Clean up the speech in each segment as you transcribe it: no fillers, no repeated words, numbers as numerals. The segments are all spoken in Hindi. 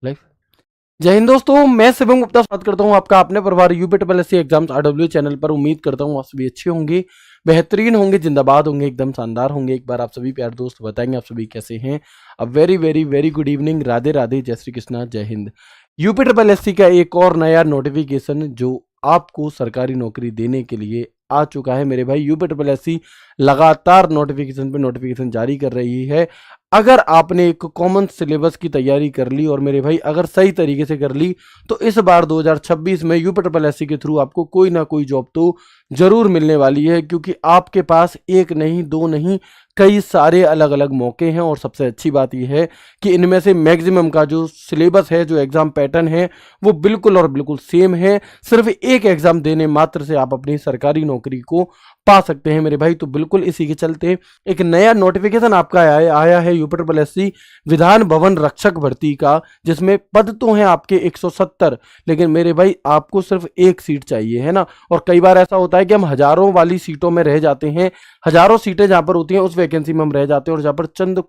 लाइफ। जय हिंद दोस्तों, मैं शिवम गुप्ता बात करता हूं आपका अपने परिवार यूपीएससी एग्जाम्स आरडब्ल्यू चैनल पर। उम्मीद करता हूं आप सभी अच्छे होंगे, बेहतरीन होंगे, जिंदाबाद होंगे, एकदम शानदार होंगे। एक बार आप सभी प्यार दोस्त बताएंगे आप सभी कैसे हैं। अब very very very good evening, Radhe Radhe, जय श्री कृष्णा, जय हिंद। यूपीएससी का एक और नया नोटिफिकेशन जो आपको सरकारी नौकरी देने के लिए आ चुका है मेरे भाई। यूपीएससी लगातार नोटिफिकेशन पे नोटिफिकेशन जारी कर रही है। अगर आपने एक कॉमन सिलेबस की तैयारी कर ली और मेरे भाई अगर सही तरीके से कर ली तो इस बार 2026 में यूपीएससी के थ्रू आपको कोई ना कोई जॉब तो जरूर मिलने वाली है, क्योंकि आपके पास एक नहीं दो नहीं कई सारे अलग अलग मौके हैं। और सबसे अच्छी बात यह है कि इनमें से मैक्सिमम का जो सिलेबस है, जो एग्जाम पैटर्न है, वो बिल्कुल और बिल्कुल सेम है। सिर्फ एक एग्जाम देने मात्र से आप अपनी सरकारी नौकरी को पा सकते हैं मेरे भाई। तो बिल्कुल इसी के चलते एक नया नोटिफिकेशन आपका आया है यूपीएससी विधान भवन रक्षक भर्ती का, जिसमें पद तो हैं आपके 170, लेकिन मेरे भाई आपको सिर्फ एक सीट चाहिए, है ना। और कई बार ऐसा होता है कि हम हजारों वाली सीटों में रह जाते हैं, हजारों सीटें जहां पर होती हैं उस वैकेंसी में हम रह जाते हैं, और जहां पर चंद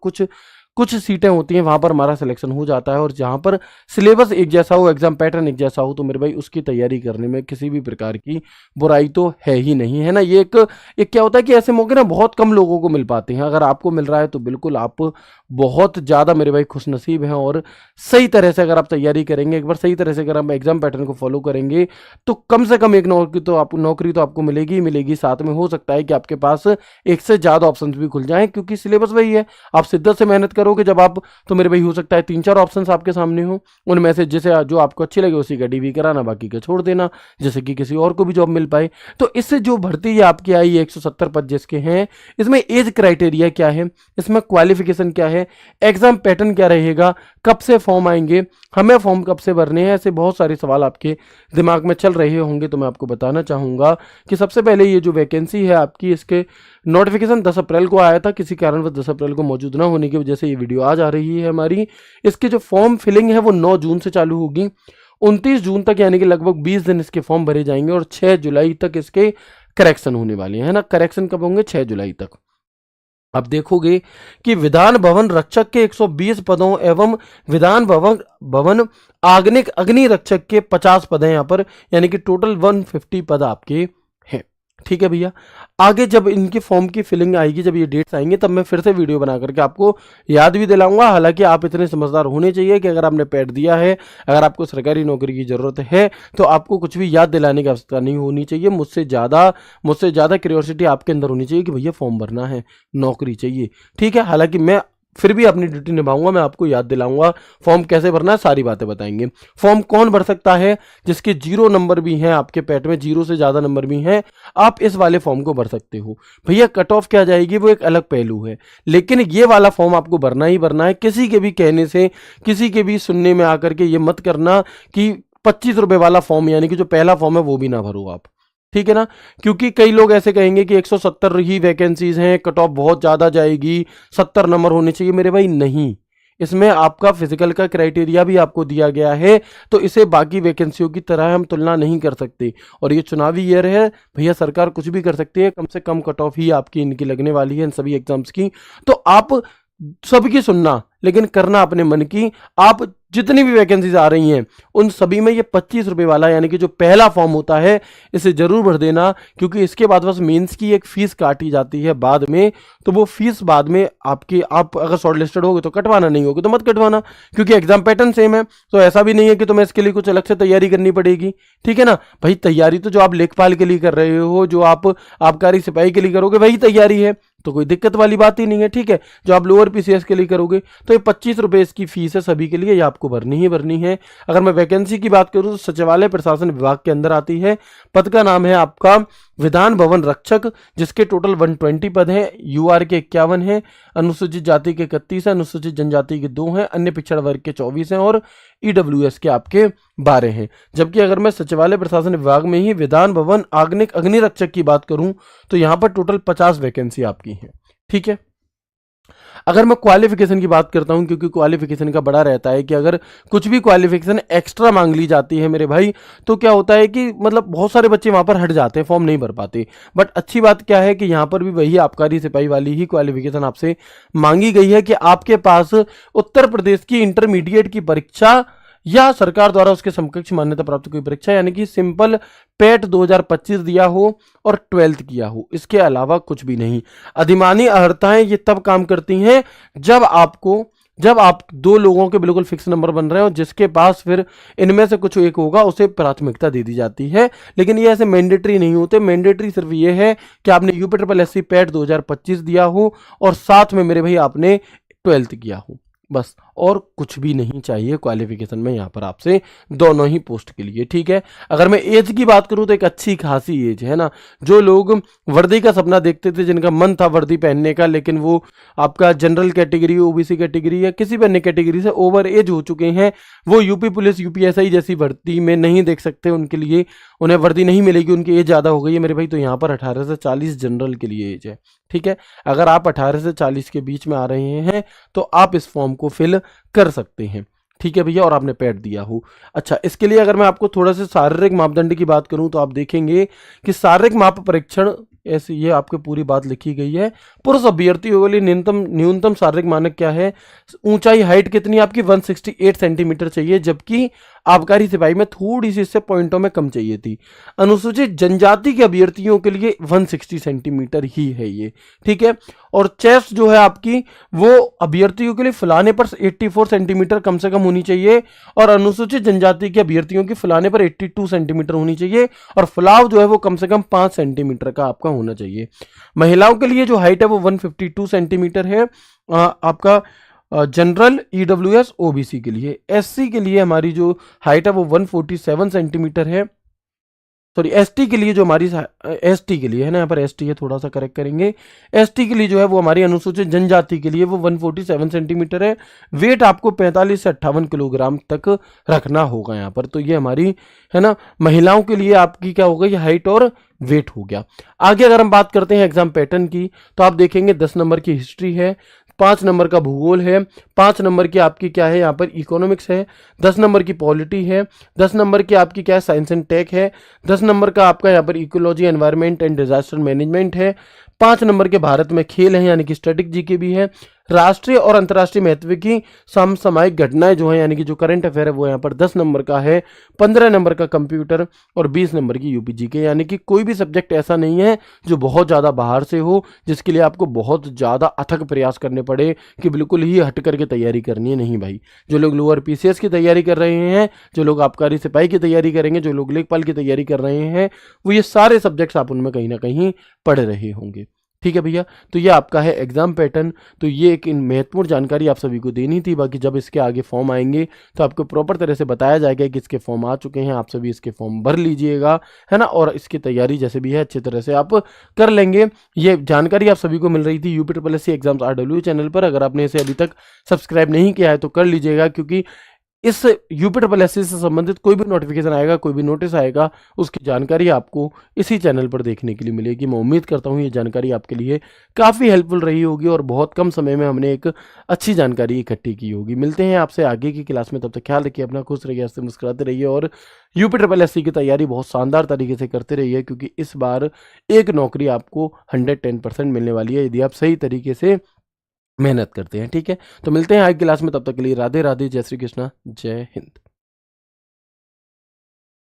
कुछ सीटें होती हैं वहां पर हमारा सिलेक्शन हो जाता है। और जहां पर सिलेबस एक जैसा हो, एग्जाम पैटर्न एक जैसा हो, तो मेरे भाई उसकी तैयारी करने में किसी भी प्रकार की बुराई तो है ही नहीं, है ना। ये एक क्या होता है कि ऐसे मौके ना बहुत कम लोगों को मिल पाते हैं। अगर आपको मिल रहा है तो बिल्कुल आप बहुत ज़्यादा मेरे भाई खुशनसीब हैं। और सही तरह से अगर आप तैयारी करेंगे, एक बार सही तरह से अगर आप एग्जाम पैटर्न को फॉलो करेंगे, तो कम से कम एक नौकरी तो आपको मिलेगी ही मिलेगी। साथ में हो सकता है कि आपके पास एक से ज़्यादा ऑप्शन भी खुल जाएं, क्योंकि सिलेबस वही है। आप शिद्दत से मेहनत करोगे जब आप, तो मेरे भाई हो सकता है 3-4 ऑप्शंस आपके सामने हो, उनमें से जिसे जो आपको अच्छी लगे उसी का डीवी कराना, बाकी का छोड़ देना, जैसे कि किसी और को भी जॉब मिल पाए। तो इससे जो भर्ती आपकी आई 170 पद जिसके हैं, इसमें एज क्राइटेरिया क्या है, इसमें क्वालिफिकेशन क्या है, एग्जाम पैटर्न क्या रहेगा, कब से फॉर्म आएंगे, हमें फॉर्म कब से भरने हैं, ऐसे बहुत सारे सवाल आपके दिमाग में चल रहे होंगे। तो मैं आपको बताना चाहूँगा कि सबसे पहले ये जो वैकेंसी है आपकी, इसके नोटिफिकेशन 10 अप्रैल को आया था। किसी कारणवश 10 अप्रैल को मौजूद ना होने की वजह से ये वीडियो आज आ रही है हमारी। इसकी जो फॉर्म फिलिंग है वो 9 जून से चालू होगी, 29 जून तक, यानी कि लगभग 20 दिन इसके फॉर्म भरे जाएंगे, और 6 जुलाई तक इसके करेक्शन होने वाले हैं, है ना। करेक्शन कब होंगे? 6 जुलाई तक। अब देखोगे कि विधान भवन रक्षक के 120 पदों एवं विधान भवन आग्निक अग्नि रक्षक के 50 पद हैं यहाँ पर, यानी कि टोटल 150 पद आपके हैं। ठीक है भैया। आगे जब इनकी फॉर्म की फिलिंग आएगी, जब ये डेट्स आएंगे, तब मैं फिर से वीडियो बना करके आपको याद भी दिलाऊंगा। हालांकि आप इतने समझदार होने चाहिए कि अगर आपने पैड दिया है, अगर आपको सरकारी नौकरी की जरूरत है, तो आपको कुछ भी याद दिलाने की आवश्यकता नहीं होनी चाहिए। मुझसे ज़्यादा क्यूरियोसिटी आपके अंदर होनी चाहिए कि भैया फॉर्म भरना है, नौकरी चाहिए। ठीक है। हालांकि मैं फिर भी अपनी ड्यूटी निभाऊंगा, मैं आपको याद दिलाऊंगा फॉर्म कैसे भरना है, सारी बातें बताएंगे। फॉर्म कौन भर सकता है? जिसके 0 नंबर भी हैं, आपके पैट में 0 से ज़्यादा नंबर भी हैं, आप इस वाले फॉर्म को भर सकते हो। भैया कट ऑफ क्या जाएगी वो एक अलग पहलू है, लेकिन ये वाला फॉर्म आपको भरना ही भरना है। किसी के भी कहने से, किसी के भी सुनने में आकर के ये मत करना कि 25 रुपये वाला फॉर्म, यानी कि जो पहला फॉर्म है वो भी ना भरो आप। ठीक है ना। क्योंकि कई लोग ऐसे कहेंगे कि 170 ही वैकेंसीज हैं, कट ऑफ बहुत ज़्यादा जाएगी, 70 नंबर होने चाहिए। मेरे भाई नहीं, इसमें आपका फिजिकल का क्राइटेरिया भी आपको दिया गया है, तो इसे बाकी वैकेंसियों की तरह हम तुलना नहीं कर सकते। और ये चुनावी ईयर है भैया, सरकार कुछ भी कर सकती है, कम से कम कट ऑफ ही आपकी इनकी लगने वाली है इन सभी एग्जाम्स की। तो आप सबकी सुनना, लेकिन करना अपने मन की। आप जितनी भी वैकेंसीज आ रही हैं उन सभी में ये 25 रुपये वाला, यानी कि जो पहला फॉर्म होता है, इसे जरूर भर देना। क्योंकि इसके बाद बस मेंस की एक फीस काटी जाती है बाद में, तो वो फीस बाद में आप अगर शॉर्ट लिस्टेड होगे तो कटवाना, नहीं होगे तो मत कटवाना, क्योंकि एग्जाम पैटर्न सेम है। तो ऐसा भी नहीं है कि तुम्हें इसके लिए कुछ अलग से तैयारी करनी पड़ेगी। ठीक है ना भाई। तैयारी तो जो आप लेखपाल के लिए कर रहे हो, जो आप आबकारी सिपाही के लिए करोगे, वही तैयारी है, तो कोई दिक्कत वाली बात ही नहीं है। ठीक है। जो आप लोअर पीसीएस के लिए करोगे, तो ये 25 रुपये इसकी फीस है सभी के लिए, ये आपको भरनी ही भरनी है। अगर मैं वैकेंसी की बात करूं तो सचिवालय प्रशासन विभाग के अंदर आती है। पद का नाम है आपका विधान भवन रक्षक, जिसके टोटल 120 पद हैं। यूआर के 51 हैं, अनुसूचित जाति के 31 हैं, अनुसूचित जनजाति के 2 हैं, अन्य पिछड़ा वर्ग के 24 हैं, और ईडब्ल्यूएस के आपके 12 हैं। जबकि अगर मैं सचिवालय प्रशासन विभाग में ही विधान भवन आग्निक अग्नि रक्षक की बात करूं, तो यहां पर टोटल 50 वैकेंसी आपकी है। ठीक है। अगर मैं क्वालिफिकेशन की बात करता हूं, क्योंकि क्वालिफिकेशन का बड़ा रहता है कि अगर कुछ भी क्वालिफिकेशन एक्स्ट्रा मांग ली जाती है मेरे भाई, तो क्या होता है कि मतलब बहुत सारे बच्चे वहां पर हट जाते हैं, फॉर्म नहीं भर पाते। बट अच्छी बात क्या है कि यहां पर भी वही आबकारी सिपाही वाली ही क्वालिफिकेशन आपसे मांगी गई है कि आपके पास उत्तर प्रदेश की इंटरमीडिएट की परीक्षा या सरकार द्वारा उसके समकक्ष मान्यता प्राप्त कोई परीक्षा यानी कि सिंपल पेट 2025 दिया हो और 12th किया हो, इसके अलावा कुछ भी नहीं। अधिमानी अर्हताएं ये तब काम करती हैं जब आप दो लोगों के बिल्कुल फिक्स नंबर बन रहे हो, जिसके पास फिर इनमें से कुछ एक होगा उसे प्राथमिकता दे दी जाती है। लेकिन ये ऐसे मैंडेटरी नहीं होते। मैंडेटरी सिर्फ ये है कि आपने यूपीएससी पेट 2025 दिया हो और साथ में मेरे भाई आपने 12th किया हो, बस और कुछ भी नहीं चाहिए क्वालिफिकेशन में यहाँ पर आपसे, दोनों ही पोस्ट के लिए। ठीक है, अगर मैं एज की बात करूँ तो एक अच्छी खासी एज है ना। जो लोग वर्दी का सपना देखते थे, जिनका मन था वर्दी पहनने का, लेकिन वो आपका जनरल कैटेगरी, ओबीसी कैटेगरी या किसी भी अन्य कैटेगरी से ओवर एज हो चुके हैं, वो यूपी पुलिस यूपीएसआई जैसी भर्ती में नहीं देख सकते, उनके लिए उन्हें वर्दी नहीं मिलेगी, उनकी एज ज़्यादा हो गई है मेरे भाई। तो यहाँ पर 18 से 40 जनरल के लिए एज है। ठीक है, अगर आप 18 से 40 के बीच में आ रहे हैं तो आप इस फॉर्म को फिल कर सकते हैं। ठीक है भैया, और आपने पेट दिया हो। अच्छा, इसके लिए अगर मैं आपको थोड़ा सा शारीरिक मापदंड की बात करूं तो आप देखेंगे कि शारीरिक माप परीक्षण, ऐसे ये आपके पूरी बात लिखी गई है। पुरुष अभ्यर्थियों के लिए न्यूनतम शारीरिक मानक क्या है? ऊंचाई हाइट कितनी आपकी 168 सेंटीमीटर चाहिए, जबकि आबकारी सिपाही में थोड़ी सी इससे पॉइंटों में कम चाहिए थी। अनुसूचित जनजाति के अभ्यर्थियों के लिए 160 सेंटीमीटर ही है ये। ठीक है, और चेस्ट जो है आपकी वो अभ्यर्थियों के लिए फुलाने पर 84 सेंटीमीटर कम से कम होनी चाहिए, और अनुसूचित जनजाति के अभ्यर्थियों की फुलाने पर 82 सेंटीमीटर होनी चाहिए, और फुलाव जो है वो कम से कम 5 सेंटीमीटर का आपका होना चाहिए। महिलाओं के लिए जो हाइट है वो 152 सेंटीमीटर है आपका जनरल, ईडब्ल्यूएस, ओबीसी के लिए। एससी के लिए हमारी जो हाइट है वो 147 सेंटीमीटर है। सॉरी, एसटी के लिए जो हमारी एसटी के लिए है ना, यहाँ पर एसटी है, थोड़ा सा करेक्ट करेंगे। एसटी के लिए जो है वो हमारी अनुसूचित जनजाति के लिए वो 147 सेंटीमीटर है। वेट आपको 45 से 58 किलोग्राम तक रखना होगा यहाँ पर। तो ये हमारी है ना महिलाओं के लिए आपकी क्या होगा, ये हाइट और वेट हो गया। आगे अगर हम बात करते हैं एग्जाम पैटर्न की, तो आप देखेंगे 10 नंबर की हिस्ट्री है, 5 नंबर का भूगोल है, 5 नंबर की आपकी क्या है यहाँ पर इकोनॉमिक्स है, 10 नंबर की पॉलिटी है, 10 नंबर की आपकी क्या है साइंस एंड टेक है, 10 नंबर का आपका यहाँ पर ecology, environment and disaster management है, 5 नंबर के भारत में खेल है यानी कि स्टैटिक जीके भी है, राष्ट्रीय और अंतर्राष्ट्रीय महत्व की समसामयिक घटनाएं जो है यानी कि जो करंट अफेयर है वो यहाँ पर 10 नंबर का है, 15 नंबर का कंप्यूटर और 20 नंबर की यूपी जीके। यानी कि कोई भी सब्जेक्ट ऐसा नहीं है जो बहुत ज़्यादा बाहर से हो, जिसके लिए आपको बहुत ज़्यादा अथक प्रयास करने पड़े कि बिल्कुल ही हट करके तैयारी करनी है। नहीं भाई, जो लोग लोअर पीसीएस की तैयारी कर रहे हैं, जो लोग आबकारी सिपाही की तैयारी करेंगे, जो लोग लेखपाल की तैयारी कर रहे हैं, वो ये सारे सब्जेक्ट्स आप उनमें कहीं ना कहीं पढ़ रहे होंगे। ठीक है भैया, तो ये आपका है एग्जाम पैटर्न। तो ये एक महत्वपूर्ण जानकारी आप सभी को देनी थी। बाकी जब इसके आगे फॉर्म आएंगे तो आपको प्रॉपर तरह से बताया जाएगा कि इसके फॉर्म आ चुके हैं, आप सभी इसके फॉर्म भर लीजिएगा, है ना, और इसकी तैयारी जैसे भी है अच्छी तरह से आप कर लेंगे। ये जानकारी आप सभी को मिल रही थी यूपीएससी एग्जाम्स RW चैनल पर। अगर आपने इसे अभी तक सब्सक्राइब नहीं किया है तो कर लीजिएगा, क्योंकि इस यूपीएससी से संबंधित कोई भी नोटिफिकेशन आएगा, कोई भी नोटिस आएगा, उसकी जानकारी आपको इसी चैनल पर देखने के लिए मिलेगी। मैं उम्मीद करता हूँ ये जानकारी आपके लिए काफ़ी हेल्पफुल रही होगी और बहुत कम समय में हमने एक अच्छी जानकारी इकट्ठी की होगी। मिलते हैं आपसे आगे की क्लास में, तब तक ख्याल रखिए अपना, खुश रहिए, हंसते मुस्कुराते रहिए और यूपीएससी की तैयारी बहुत शानदार तरीके से करते रहिए, क्योंकि इस बार एक नौकरी आपको 110% मिलने वाली है यदि आप सही तरीके से मेहनत करते हैं। ठीक है, तो मिलते हैं आगे क्लास में, तब तक के लिए राधे राधे, जय श्री कृष्णा, जय हिंद।